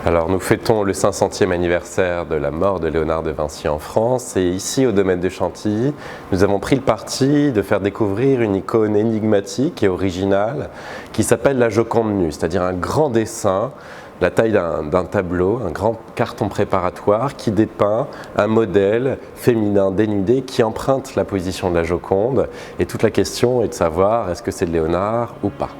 Alors nous fêtons le 500e anniversaire de la mort de Léonard de Vinci en France et ici au domaine de Chantilly, nous avons pris le parti de faire découvrir une icône énigmatique et originale qui s'appelle la Joconde nue, c'est-à-dire un grand dessin, la taille d'un tableau, un grand carton préparatoire qui dépeint un modèle féminin dénudé qui emprunte la position de la Joconde et toute la question est de savoir est-ce que c'est de Léonard ou pas.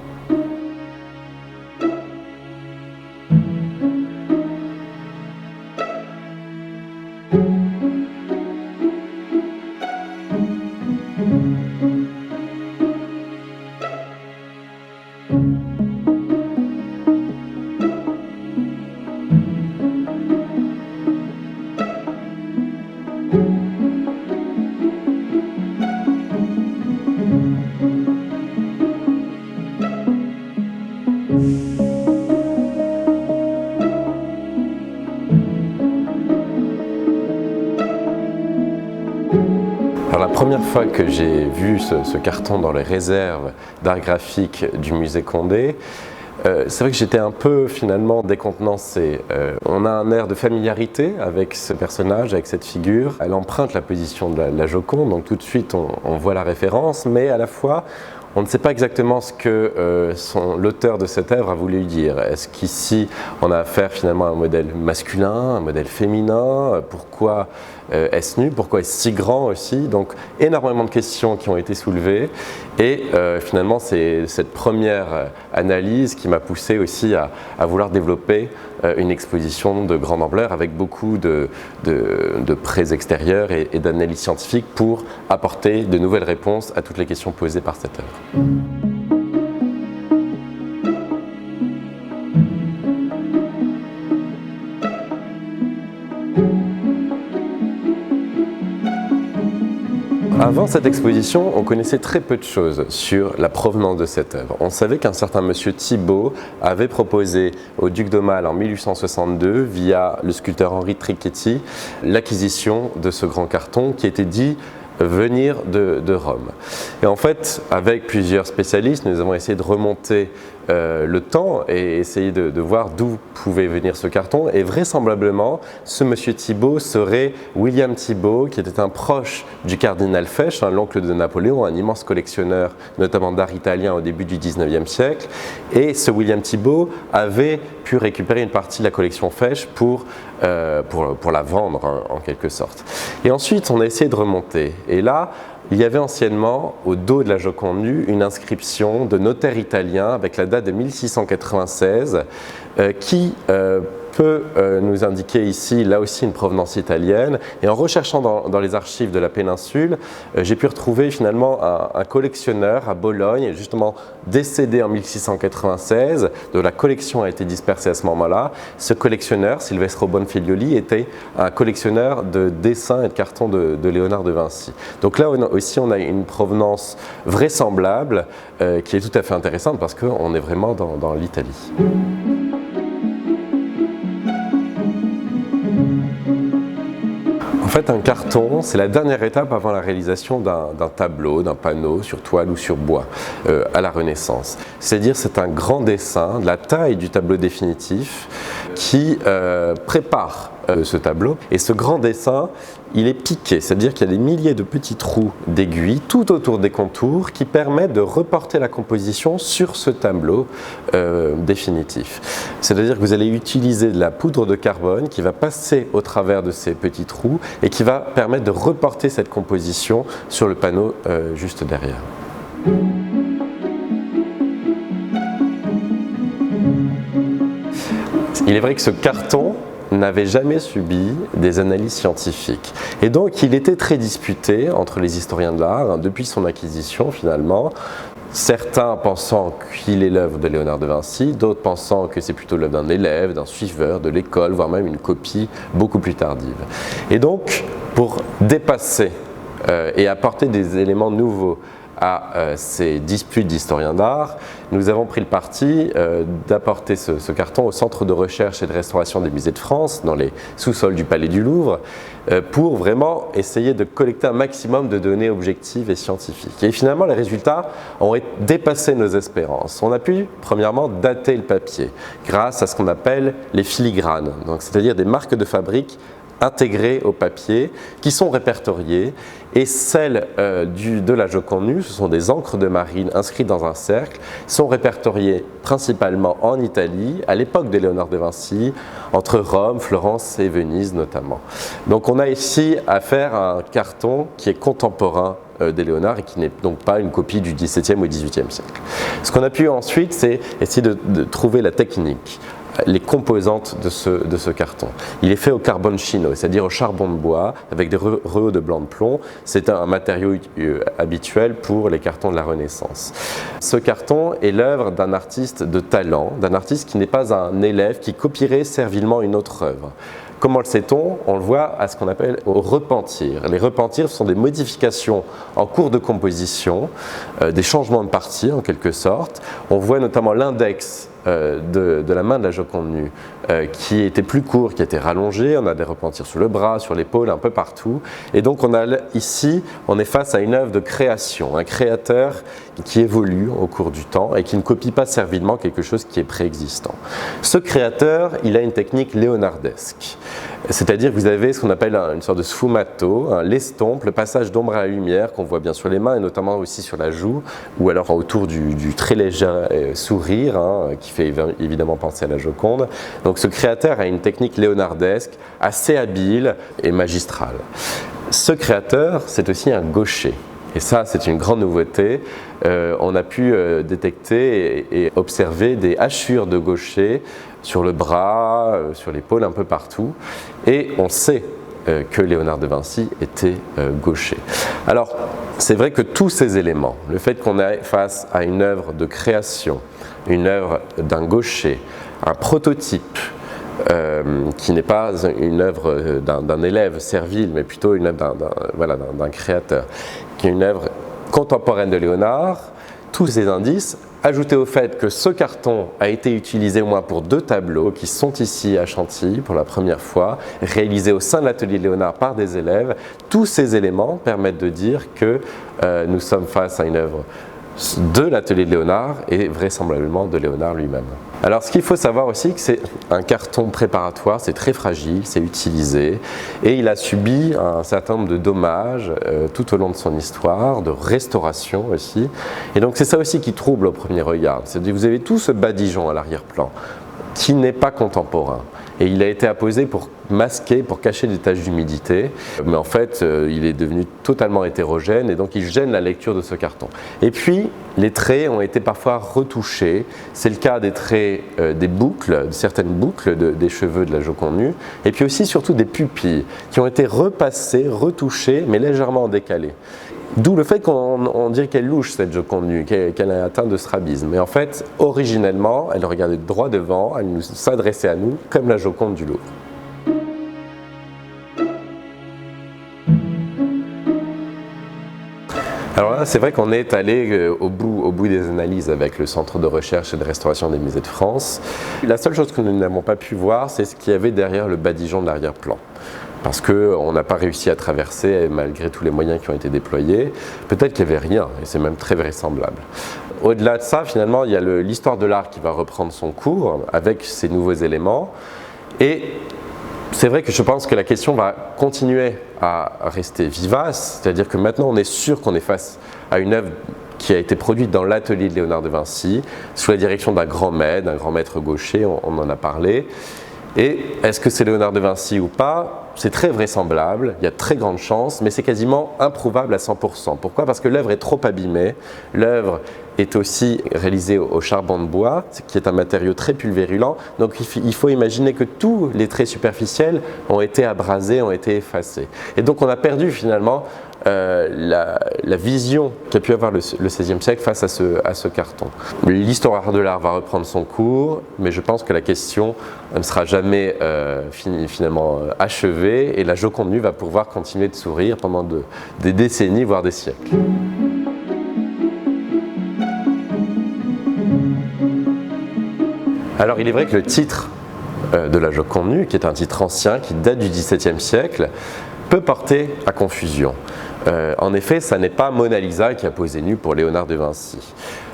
Alors, la première fois que j'ai vu ce carton dans les réserves d'art graphique du musée Condé, c'est vrai que j'étais un peu finalement décontenancé. On a un air de familiarité avec ce personnage, avec cette figure. Elle emprunte la position de la Joconde, donc tout de suite on voit la référence, mais à la fois on ne sait pas exactement ce que l'auteur de cette œuvre a voulu dire. Est-ce qu'ici on a affaire finalement à un modèle masculin, un modèle féminin? Pourquoi est-ce nu? Pourquoi est-ce si grand aussi? Donc énormément de questions qui ont été soulevées et finalement c'est cette première analyse qui m'a poussé aussi à vouloir développer une exposition de grande ampleur avec beaucoup de prêts extérieurs et d'analyses scientifiques pour apporter de nouvelles réponses à toutes les questions posées par cette œuvre. Avant cette exposition, on connaissait très peu de choses sur la provenance de cette œuvre. On savait qu'un certain monsieur Thibaut avait proposé au duc d'Aumale en 1862, via le sculpteur Henri Trichetti, l'acquisition de ce grand carton qui était dit venir de Rome. Et en fait, avec plusieurs spécialistes, nous avons essayé de remonter le temps et essayer de voir d'où pouvait venir ce carton. Et vraisemblablement, ce monsieur Thibaut serait William Thibaut, qui était un proche du cardinal Fesch, l'oncle de Napoléon, un immense collectionneur, notamment d'art italien au début du 19e siècle. Et ce William Thibaut avait pu récupérer une partie de la collection Fesch pour la vendre en quelque sorte. Et ensuite, on a essayé de remonter. Et là, il y avait anciennement, au dos de la Joconde nue, une inscription de notaire italien avec la date de 1696 qui peut nous indiquer ici, là aussi, une provenance italienne. Et en recherchant dans les archives de la péninsule, j'ai pu retrouver finalement un collectionneur à Bologne, justement décédé en 1696, dont la collection a été dispersée à ce moment-là. Ce collectionneur, Silvestro Bonfiglioli, était un collectionneur de dessins et de cartons de Léonard de Vinci. Donc là aussi, on a une provenance vraisemblable qui est tout à fait intéressante parce qu'on est vraiment dans l'Italie. En fait, un carton, c'est la dernière étape avant la réalisation d'un tableau, d'un panneau sur toile ou sur bois à la Renaissance. C'est-à-dire c'est un grand dessin de la taille du tableau définitif qui prépare ce tableau. Et ce grand dessin, il est piqué, c'est-à-dire qu'il y a des milliers de petits trous d'aiguilles tout autour des contours qui permettent de reporter la composition sur ce tableau définitif. C'est-à-dire que vous allez utiliser de la poudre de carbone qui va passer au travers de ces petits trous et qui va permettre de reporter cette composition sur le panneau juste derrière. Il est vrai que ce carton n'avait jamais subi des analyses scientifiques. Et donc il était très disputé entre les historiens de l'art depuis son acquisition finalement. Certains pensant qu'il est l'œuvre de Léonard de Vinci, d'autres pensant que c'est plutôt l'œuvre d'un élève, d'un suiveur de l'école, voire même une copie beaucoup plus tardive. Et donc, pour dépasser et apporter des éléments nouveaux à ces disputes d'historiens d'art, nous avons pris le parti d'apporter ce carton au Centre de recherche et de restauration des musées de France, dans les sous-sols du Palais du Louvre, pour vraiment essayer de collecter un maximum de données objectives et scientifiques. Et finalement, les résultats ont dépassé nos espérances. On a pu, premièrement, dater le papier grâce à ce qu'on appelle les filigranes, c'est-à-dire des marques de fabrique intégrées au papier, qui sont répertoriées, et celles de la Joconde nue, ce sont des encres de marine inscrites dans un cercle, sont répertoriées principalement en Italie, à l'époque de Léonard de Vinci, entre Rome, Florence et Venise notamment. Donc on a ici affaire à un carton qui est contemporain des Léonard et qui n'est donc pas une copie du XVIIe ou XVIIIe siècle. Ce qu'on a pu ensuite, c'est essayer de trouver la technique, les composantes de ce carton. Il est fait au carboncino, c'est-à-dire au charbon de bois avec des rehaut de blanc de plomb. C'est un matériau habituel pour les cartons de la Renaissance. Ce carton est l'œuvre d'un artiste de talent, d'un artiste qui n'est pas un élève qui copierait servilement une autre œuvre. Comment le sait-on? On le voit à ce qu'on appelle au repentir. Les repentirs sont des modifications en cours de composition, des changements de partie en quelque sorte. On voit notamment l'index de la main de la Joconde nue qui était plus court, qui était rallongé. On a des repentirs sur le bras, sur l'épaule, un peu partout. Et donc ici, on est face à une œuvre de création, un créateur qui évolue au cours du temps et qui ne copie pas servilement quelque chose qui est préexistant. Ce créateur, il a une technique léonardesque. C'est-à-dire que vous avez ce qu'on appelle une sorte de sfumato, l'estompe, le passage d'ombre à la lumière qu'on voit bien sur les mains et notamment aussi sur la joue ou alors autour du très léger sourire qui fait évidemment penser à la Joconde. Donc ce créateur a une technique léonardesque assez habile et magistrale. Ce créateur, c'est aussi un gaucher. Et ça, c'est une grande nouveauté. On a pu détecter et observer des hachures de gaucher sur le bras, sur l'épaule, un peu partout. Et on sait que Léonard de Vinci était gaucher. Alors, c'est vrai que tous ces éléments, le fait qu'on est face à une œuvre de création, une œuvre d'un gaucher, un prototype, qui n'est pas une œuvre d'un élève servile, mais plutôt une œuvre d'un créateur, qui est une œuvre contemporaine de Léonard, tous ces indices, ajoutés au fait que ce carton a été utilisé au moins pour 2 tableaux qui sont ici à Chantilly pour la première fois, réalisés au sein de l'atelier de Léonard par des élèves, tous ces éléments permettent de dire que nous sommes face à une œuvre de l'atelier de Léonard et vraisemblablement de Léonard lui-même. Alors ce qu'il faut savoir aussi, que c'est un carton préparatoire, c'est très fragile, c'est utilisé et il a subi un certain nombre de dommages tout au long de son histoire, de restauration aussi. Et donc c'est ça aussi qui trouble au premier regard. C'est-à-dire que vous avez tout ce badigeon à l'arrière-plan qui n'est pas contemporain. Et il a été apposé pour masquer, pour cacher des taches d'humidité, mais en fait il est devenu totalement hétérogène et donc il gêne la lecture de ce carton. Et puis les traits ont été parfois retouchés, c'est le cas des traits des boucles, de certaines boucles des cheveux de la Joconde nue, et puis aussi surtout des pupilles qui ont été repassées, retouchées, mais légèrement décalées. D'où le fait qu'on dirait qu'elle louche cette Joconde nue, qu'elle est atteinte de strabisme. Mais en fait, originellement, elle regardait droit devant, elle s'adressait à nous comme la Joconde du Louvre. Alors là, c'est vrai qu'on est allé au bout des analyses avec le Centre de recherche et de restauration des musées de France. La seule chose que nous n'avons pas pu voir, c'est ce qu'il y avait derrière le badigeon de l'arrière-plan. Parce qu'on n'a pas réussi à traverser malgré tous les moyens qui ont été déployés. Peut-être qu'il n'y avait rien, et c'est même très vraisemblable. Au-delà de ça, finalement, il y a l'histoire de l'art qui va reprendre son cours avec ces nouveaux éléments. Et c'est vrai que je pense que la question va continuer à rester vivace, c'est-à-dire que maintenant on est sûr qu'on est face à une œuvre qui a été produite dans l'atelier de Léonard de Vinci, sous la direction d'un grand maître gaucher, on en a parlé. Et est-ce que c'est Léonard de Vinci ou pas? C'est très vraisemblable, il y a de très grandes chances, mais c'est quasiment improuvable à 100%. Pourquoi? Parce que l'œuvre est trop abîmée. L'œuvre est aussi réalisée au charbon de bois, qui est un matériau très pulvérulent. Donc il faut imaginer que tous les traits superficiels ont été abrasés, ont été effacés. Et donc on a perdu finalement la vision qu'a pu avoir le XVIe siècle face à ce carton. L'histoire de l'art va reprendre son cours, mais je pense que la question ne sera jamais finalement achevée et la Joconde nue va pouvoir continuer de sourire pendant des décennies, voire des siècles. Alors il est vrai que le titre de la Joconde nue, qui est un titre ancien, qui date du XVIIe siècle, peut porter à confusion. En effet, ça n'est pas Mona Lisa qui a posé nue pour Léonard de Vinci.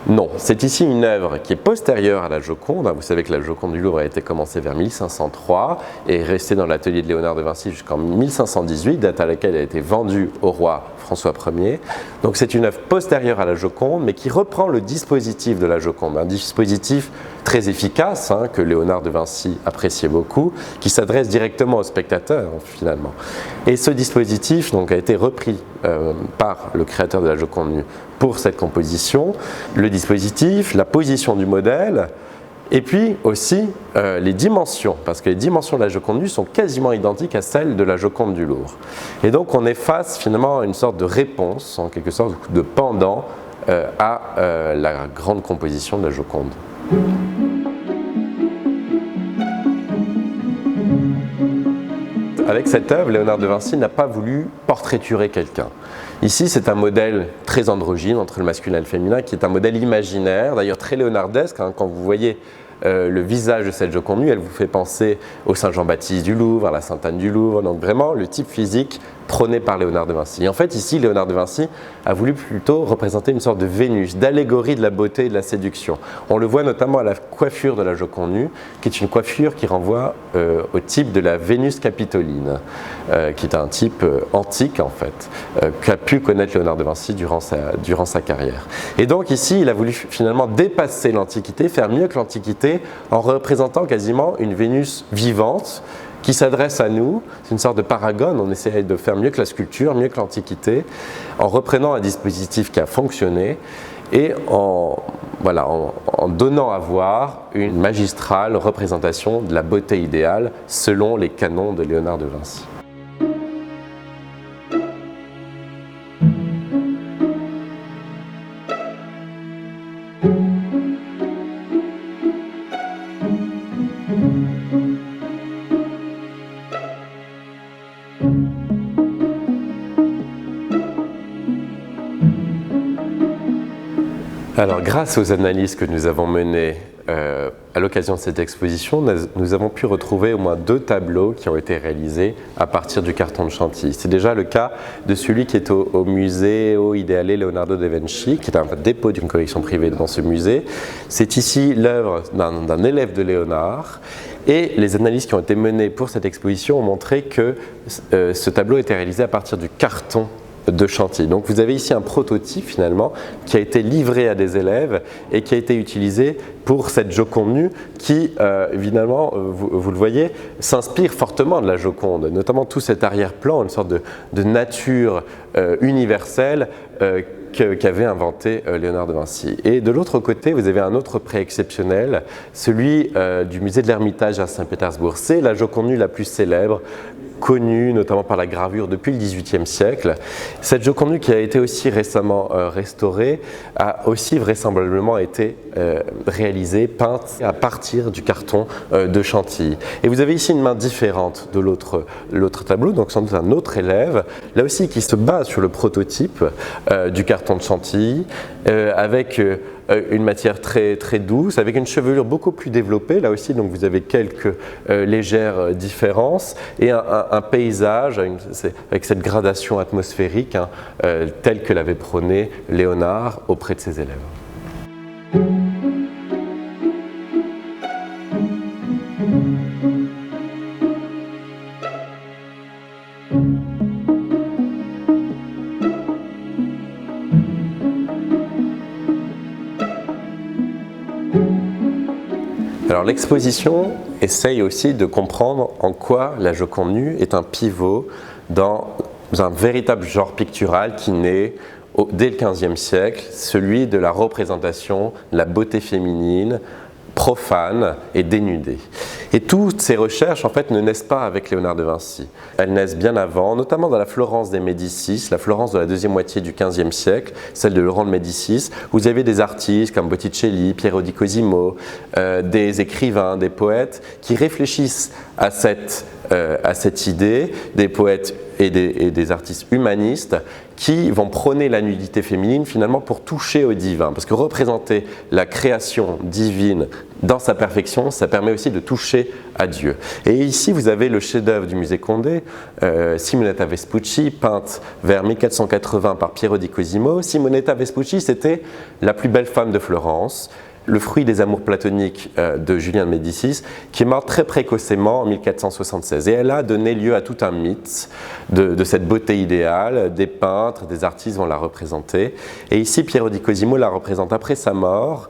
Non, c'est ici une œuvre qui est postérieure à la Joconde. Vous savez que la Joconde du Louvre a été commencée vers 1503 et est restée dans l'atelier de Léonard de Vinci jusqu'en 1518, date à laquelle elle a été vendue au roi François Ier. Donc c'est une œuvre postérieure à la Joconde, mais qui reprend le dispositif de la Joconde, un dispositif très efficace, que Léonard de Vinci appréciait beaucoup, qui s'adresse directement au spectateur finalement. Et ce dispositif donc, a été repris par le créateur de la Joconde nue pour cette composition, le dispositif, la position du modèle, et puis aussi les dimensions, parce que les dimensions de la Joconde nue sont quasiment identiques à celles de la Joconde du Louvre. Et donc on est face finalement à une sorte de réponse, en quelque sorte de pendant à la grande composition de la Joconde. Avec cette œuvre, Léonard de Vinci n'a pas voulu portraiturer quelqu'un. Ici, c'est un modèle très androgyne entre le masculin et le féminin, qui est un modèle imaginaire, d'ailleurs très léonardesque. Quand vous voyez le visage de cette Joconde nue, elle vous fait penser au Saint Jean-Baptiste du Louvre, à la Sainte Anne du Louvre, donc vraiment le type physique prôné par Léonard de Vinci. Et en fait, ici, Léonard de Vinci a voulu plutôt représenter une sorte de Vénus, d'allégorie de la beauté et de la séduction. On le voit notamment à la coiffure de la Joconde nue, qui est une coiffure qui renvoie au type de la Vénus capitoline, qui est un type antique en fait, qu'a pu connaître Léonard de Vinci durant sa carrière. Et donc ici, il a voulu finalement dépasser l'Antiquité, faire mieux que l'Antiquité, en représentant quasiment une Vénus vivante, qui s'adresse à nous. C'est une sorte de paragone, on essaie de faire mieux que la sculpture, mieux que l'Antiquité, en reprenant un dispositif qui a fonctionné et en donnant à voir une magistrale représentation de la beauté idéale selon les canons de Léonard de Vinci. Alors, grâce aux analyses que nous avons menées à l'occasion de cette exposition, nous avons pu retrouver au moins 2 tableaux qui ont été réalisés à partir du carton de Chantilly. C'est déjà le cas de celui qui est au Museo Ideale Leonardo da Vinci, qui est un dépôt d'une collection privée dans ce musée. C'est ici l'œuvre d'un élève de Léonard. Et les analyses qui ont été menées pour cette exposition ont montré que ce tableau était réalisé à partir du carton de Chantilly. Donc vous avez ici un prototype finalement qui a été livré à des élèves et qui a été utilisé pour cette Joconde nue qui évidemment, vous le voyez, s'inspire fortement de la Joconde, notamment tout cet arrière-plan, une sorte de nature universelle qu'avait inventé Léonard de Vinci. Et de l'autre côté, vous avez un autre prêt exceptionnel, celui du musée de l'Ermitage à Saint-Pétersbourg. C'est la Joconde nue la plus célèbre, connue notamment par la gravure depuis le XVIIIe siècle. Cette Joconde nue qui a été aussi récemment restaurée a aussi vraisemblablement été réalisée, peinte à partir du carton de Chantilly. Et vous avez ici une main différente de l'autre tableau, donc sans doute un autre élève, là aussi qui se base sur le prototype du carton de Chantilly, avec une matière très, très douce, avec une chevelure beaucoup plus développée, là aussi donc vous avez quelques légères différences, et un paysage avec cette gradation atmosphérique telle que l'avait prôné Léonard auprès de ses élèves. Alors l'exposition essaye aussi de comprendre en quoi la Joconde nue est un pivot dans un véritable genre pictural qui naît dès le XVe siècle, celui de la représentation de la beauté féminine, profane et dénudée. Et toutes ces recherches en fait ne naissent pas avec Léonard de Vinci. Elles naissent bien avant, notamment dans la Florence des Médicis, la Florence de la deuxième moitié du XVe siècle, celle de Laurent de Médicis. Vous avez des artistes comme Botticelli, Piero di Cosimo, des écrivains, des poètes qui réfléchissent à cette à cette idée, des poètes et des artistes humanistes qui vont prôner la nudité féminine finalement pour toucher au divin. Parce que représenter la création divine dans sa perfection, ça permet aussi de toucher à Dieu. Et ici, vous avez le chef-d'œuvre du musée Condé, Simonetta Vespucci, peinte vers 1480 par Piero di Cosimo. Simonetta Vespucci, c'était la plus belle femme de Florence, le fruit des amours platoniques de Julien de Médicis, qui est morte très précocement en 1476. Et elle a donné lieu à tout un mythe de cette beauté idéale. Des peintres, des artistes vont la représenter. Et ici, Piero di Cosimo la représente après sa mort,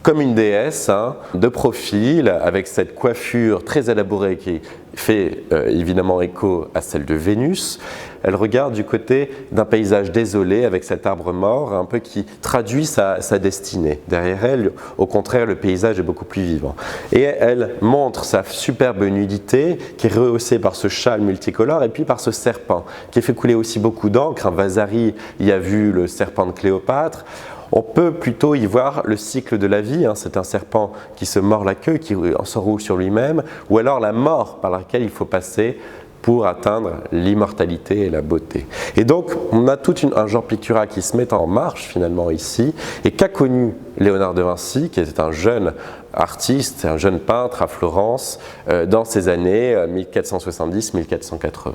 comme une déesse, de profil, avec cette coiffure très élaborée qui fait évidemment écho à celle de Vénus. Elle regarde du côté d'un paysage désolé avec cet arbre mort, un peu qui traduit sa destinée. Derrière elle, au contraire, le paysage est beaucoup plus vivant. Et elle montre sa superbe nudité qui est rehaussée par ce châle multicolore et puis par ce serpent qui fait couler aussi beaucoup d'encre. Vasari y a vu le serpent de Cléopâtre. On peut plutôt y voir le cycle de la vie, c'est un serpent qui se mord la queue, qui s'enroule sur lui-même, ou alors la mort par laquelle il faut passer pour atteindre l'immortalité et la beauté. Et donc, on a tout un genre pictural qui se met en marche finalement ici, et qu'a connu Léonard de Vinci, qui était un jeune artiste, un jeune peintre à Florence, dans ces années 1470-1480.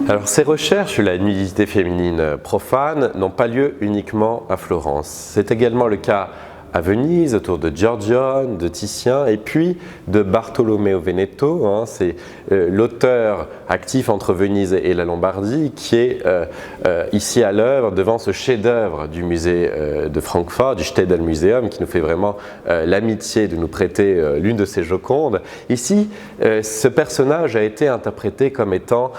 Alors, ces recherches sur la nudité féminine profane n'ont pas lieu uniquement à Florence. C'est également le cas à Venise, autour de Giorgione, de Titien, et puis de Bartolomeo Veneto. C'est l'auteur actif entre Venise et la Lombardie qui est ici à l'œuvre devant ce chef-d'œuvre du musée de Francfort, du Städel Museum, qui nous fait vraiment l'amitié de nous prêter l'une de ses Jocondes. Ici, ce personnage a été interprété comme étant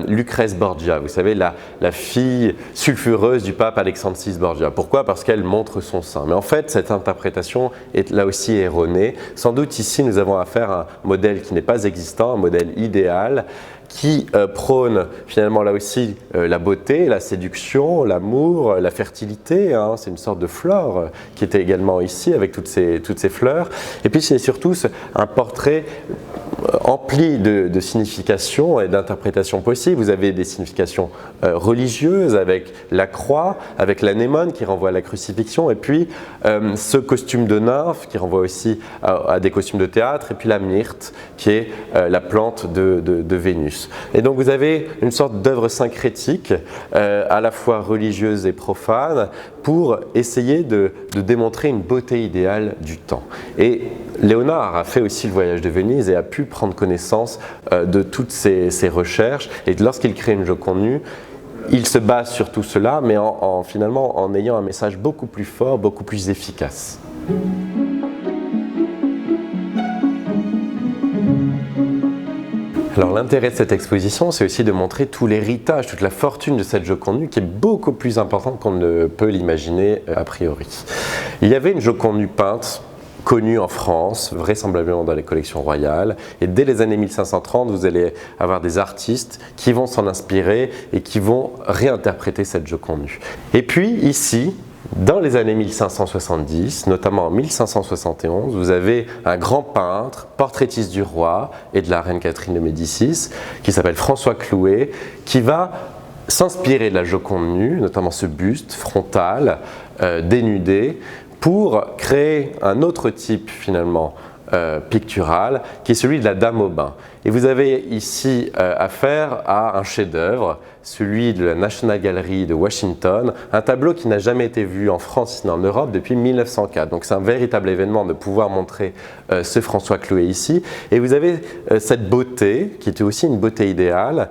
Lucrèce Borgia, vous savez, la fille sulfureuse du pape Alexandre VI Borgia. Pourquoi? Parce qu'elle montre son sein. Mais en fait, cette interprétation est là aussi erronée. Sans doute ici, nous avons affaire à un modèle qui n'est pas existant, un modèle idéal, qui prône finalement là aussi la beauté, la séduction, l'amour, la fertilité. C'est une sorte de flore qui était également ici avec toutes ces fleurs. Et puis c'est surtout un portrait empli de significations et d'interprétations possibles. Vous avez des significations religieuses avec la croix, avec l'anémone qui renvoie à la crucifixion, et puis ce costume de nymphe qui renvoie aussi à des costumes de théâtre, et puis la myrte qui est la plante de Vénus. Et donc vous avez une sorte d'œuvre syncrétique, à la fois religieuse et profane, pour essayer de démontrer une beauté idéale du temps. Et Léonard a fait aussi le voyage de Venise et a pu prendre connaissance de toutes ces recherches. Et lorsqu'il crée une Joconde nue, il se base sur tout cela, mais finalement en ayant un message beaucoup plus fort, beaucoup plus efficace. Alors l'intérêt de cette exposition, c'est aussi de montrer tout l'héritage, toute la fortune de cette Joconde nue qui est beaucoup plus importante qu'on ne peut l'imaginer a priori. Il y avait une Joconde nue peinte, connue en France, vraisemblablement dans les collections royales, et dès les années 1530, vous allez avoir des artistes qui vont s'en inspirer et qui vont réinterpréter cette Joconde nue. Et puis ici, dans les années 1570, notamment en 1571, vous avez un grand peintre, portraitiste du roi et de la reine Catherine de Médicis, qui s'appelle François Clouet, qui va s'inspirer de la Joconde nue, notamment ce buste frontal, dénudé, pour créer un autre type finalement pictural, qui est celui de la Dame au bain. Et vous avez ici affaire à un chef-d'œuvre, celui de la National Gallery de Washington, un tableau qui n'a jamais été vu en France ni en Europe depuis 1904. Donc c'est un véritable événement de pouvoir montrer ce François Clouet ici. Et vous avez cette beauté, qui était aussi une beauté idéale,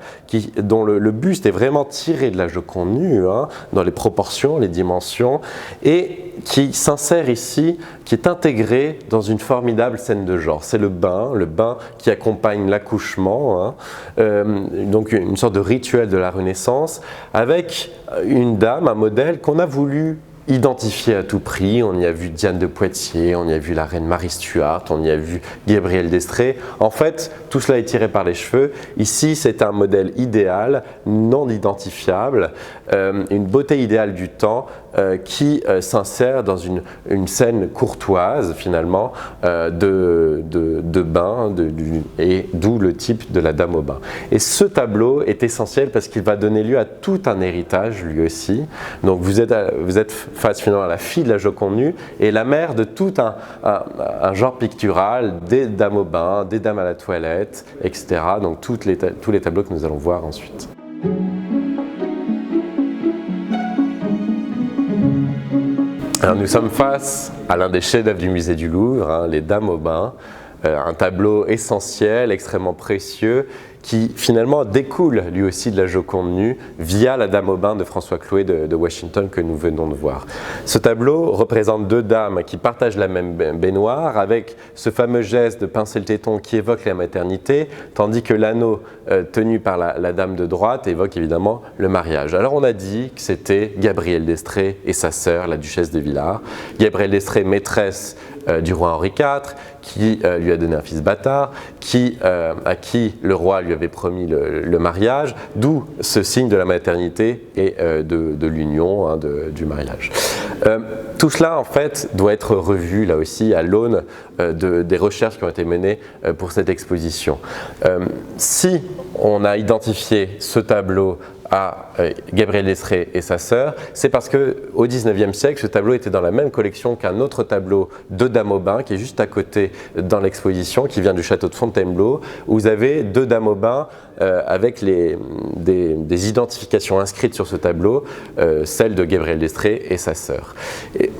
dont le buste est vraiment tiré de la Joconde nue, dans les proportions, les dimensions, et qui s'insère ici, qui est intégré dans une formidable scène de genre. C'est le bain qui accompagne l'accouchement, donc une sorte de rituel de la Renaissance, avec une dame, un modèle qu'on a voulu identifié à tout prix. On y a vu Diane de Poitiers, on y a vu la reine Marie Stuart, on y a vu Gabriel d'Estrées. En fait, tout cela est tiré par les cheveux. Ici, c'est un modèle idéal, non identifiable, une beauté idéale du temps qui s'insère dans une scène courtoise, finalement, de bain, et d'où le type de la Dame au bain. Et ce tableau est essentiel parce qu'il va donner lieu à tout un héritage, lui aussi. Donc vous êtes face finalement à la fille de la Joconde nue et la mère de tout un genre pictural, des dames au bain, des dames à la toilette, etc. Donc tous les tableaux que nous allons voir ensuite. Alors nous sommes face à l'un des chefs-d'œuvre du musée du Louvre, les Dames au bain, un tableau essentiel, extrêmement précieux, qui finalement découle lui aussi de la Joconde nue via la Dame au bain de François Clouet de Washington que nous venons de voir. Ce tableau représente deux dames qui partagent la même baignoire avec ce fameux geste de pincer le téton qui évoque la maternité, tandis que l'anneau tenu par la dame de droite évoque évidemment le mariage. Alors on a dit que c'était Gabrielle d'Estrées et sa sœur, la duchesse de Villars. Gabrielle d'Estrées, maîtresse du roi Henri IV, qui lui a donné un fils bâtard, à qui le roi lui avait promis le mariage, d'où ce signe de la maternité et de l'union, du mariage. Tout cela en fait doit être revu là aussi à l'aune des recherches qui ont été menées pour cette exposition. Si on a identifié ce tableau à Gabriel d'Estrées et sa sœur, c'est parce qu'au XIXe siècle, ce tableau était dans la même collection qu'un autre tableau de Dames au bain qui est juste à côté dans l'exposition, qui vient du château de Fontainebleau, où vous avez deux Dames au bain avec des identifications inscrites sur ce tableau, celle de Gabriel d'Estrées et sa sœur.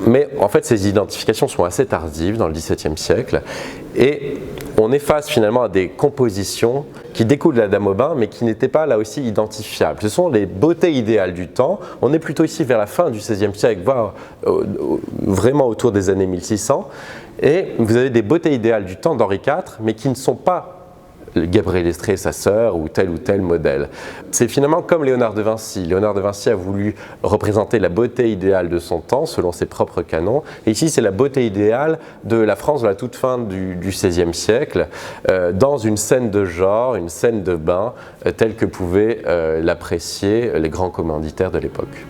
Mais en fait, ces identifications sont assez tardives dans le XVIIe siècle et on est face finalement à des compositions qui découlent de la Dame au bain, mais qui n'étaient pas là aussi identifiables. Ce sont les beautés idéales du temps. On est plutôt ici vers la fin du XVIe siècle, voire vraiment autour des années 1600. Et vous avez des beautés idéales du temps d'Henri IV, mais qui ne sont pas Gabriel d'Estrées, sa sœur, ou tel modèle. C'est finalement comme Léonard de Vinci. Léonard de Vinci a voulu représenter la beauté idéale de son temps, selon ses propres canons. Et ici, c'est la beauté idéale de la France de la toute fin du XVIe siècle, dans une scène de genre, une scène de bain, telle que pouvaient l'apprécier les grands commanditaires de l'époque.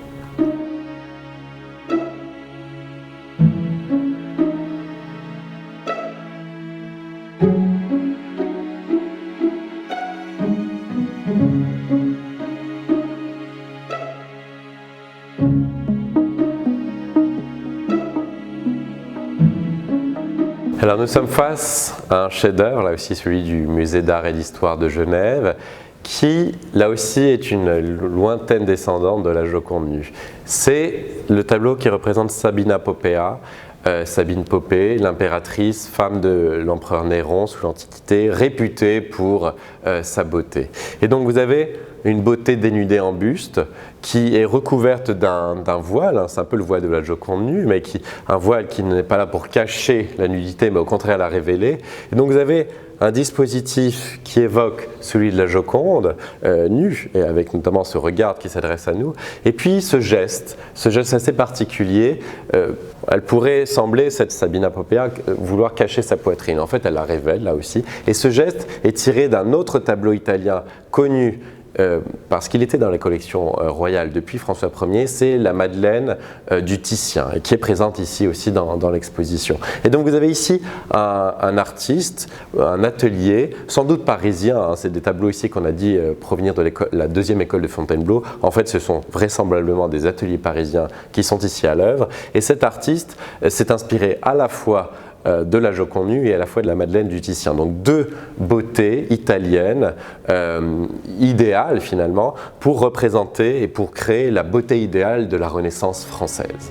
Alors nous sommes face à un chef-d'œuvre, là aussi celui du musée d'art et d'histoire de Genève, qui là aussi est une lointaine descendante de la Joconde nue. C'est le tableau qui représente Sabina Popea, Sabine Popée, l'impératrice, femme de l'empereur Néron sous l'Antiquité, réputée pour sa beauté. Et donc vous avez une beauté dénudée en buste qui est recouverte d'un voile, c'est un peu le voile de la Joconde nue, mais un voile qui n'est pas là pour cacher la nudité, mais au contraire la révéler. Et donc vous avez un dispositif qui évoque celui de la Joconde, nue, et avec notamment ce regard qui s'adresse à nous, et puis ce geste assez particulier. Elle pourrait sembler, cette Sabina Popea, vouloir cacher sa poitrine. En fait, elle la révèle là aussi. Et ce geste est tiré d'un autre tableau italien connu, parce qu'il était dans les collections royales depuis François Ier, c'est la Madeleine du Titien, qui est présente ici aussi dans l'exposition. Et donc vous avez ici un artiste, un atelier, sans doute parisien, c'est des tableaux ici qu'on a dit provenir de la deuxième école de Fontainebleau. En fait, ce sont vraisemblablement des ateliers parisiens qui sont ici à l'œuvre. Et cet artiste s'est inspiré à la fois de la Joconde nue et à la fois de la Madeleine du Titien. Donc deux beautés italiennes, idéales finalement, pour représenter et pour créer la beauté idéale de la Renaissance française.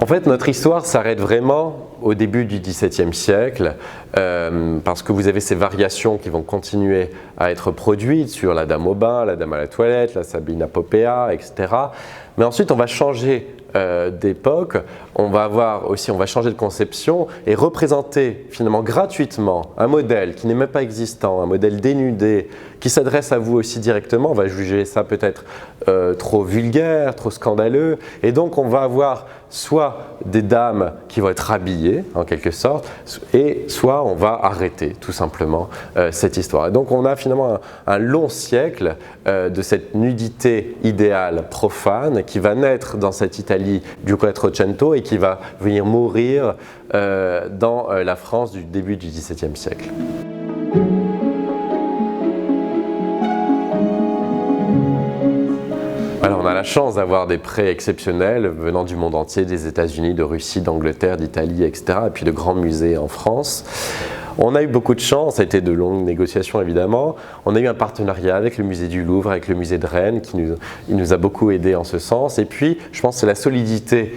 En fait, notre histoire s'arrête vraiment au début du XVIIe siècle, parce que vous avez ces variations qui vont continuer à être produites sur la dame au bain, la dame à la toilette, la Sabina Popea, etc. Mais ensuite, on va changer d'époque, on va changer de conception et représenter finalement gratuitement un modèle qui n'est même pas existant, un modèle dénudé, qui s'adresse à vous aussi directement. On va juger ça peut-être trop vulgaire, trop scandaleux, et donc on va avoir soit des dames qui vont être habillées en quelque sorte, et soit on va arrêter tout simplement cette histoire. Et donc on a finalement un long siècle de cette nudité idéale profane qui va naître dans cette Italie du Quattrocento et qui va venir mourir dans la France du début du XVIIe siècle. Alors on a la chance d'avoir des prêts exceptionnels venant du monde entier, des États-Unis, de Russie, d'Angleterre, d'Italie, etc. et puis de grands musées en France. On a eu beaucoup de chance, ça a été de longues négociations évidemment. On a eu un partenariat avec le musée du Louvre, avec le musée de Rennes, il nous a beaucoup aidé en ce sens. Et puis, je pense que c'est la solidité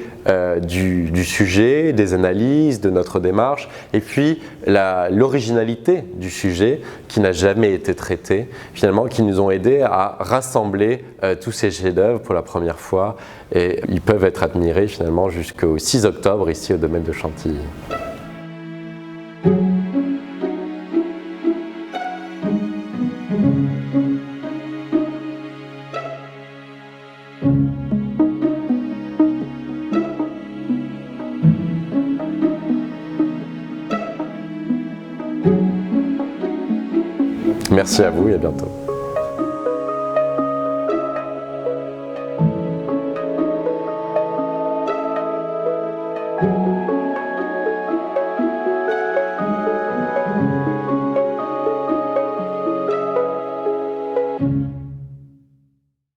du sujet, des analyses, de notre démarche, et puis l'originalité du sujet qui n'a jamais été traité, finalement, qui nous ont aidés à rassembler tous ces chefs-d'œuvre pour la première fois. Et ils peuvent être admirés finalement jusqu'au 6 octobre ici au domaine de Chantilly. Merci à vous et à bientôt.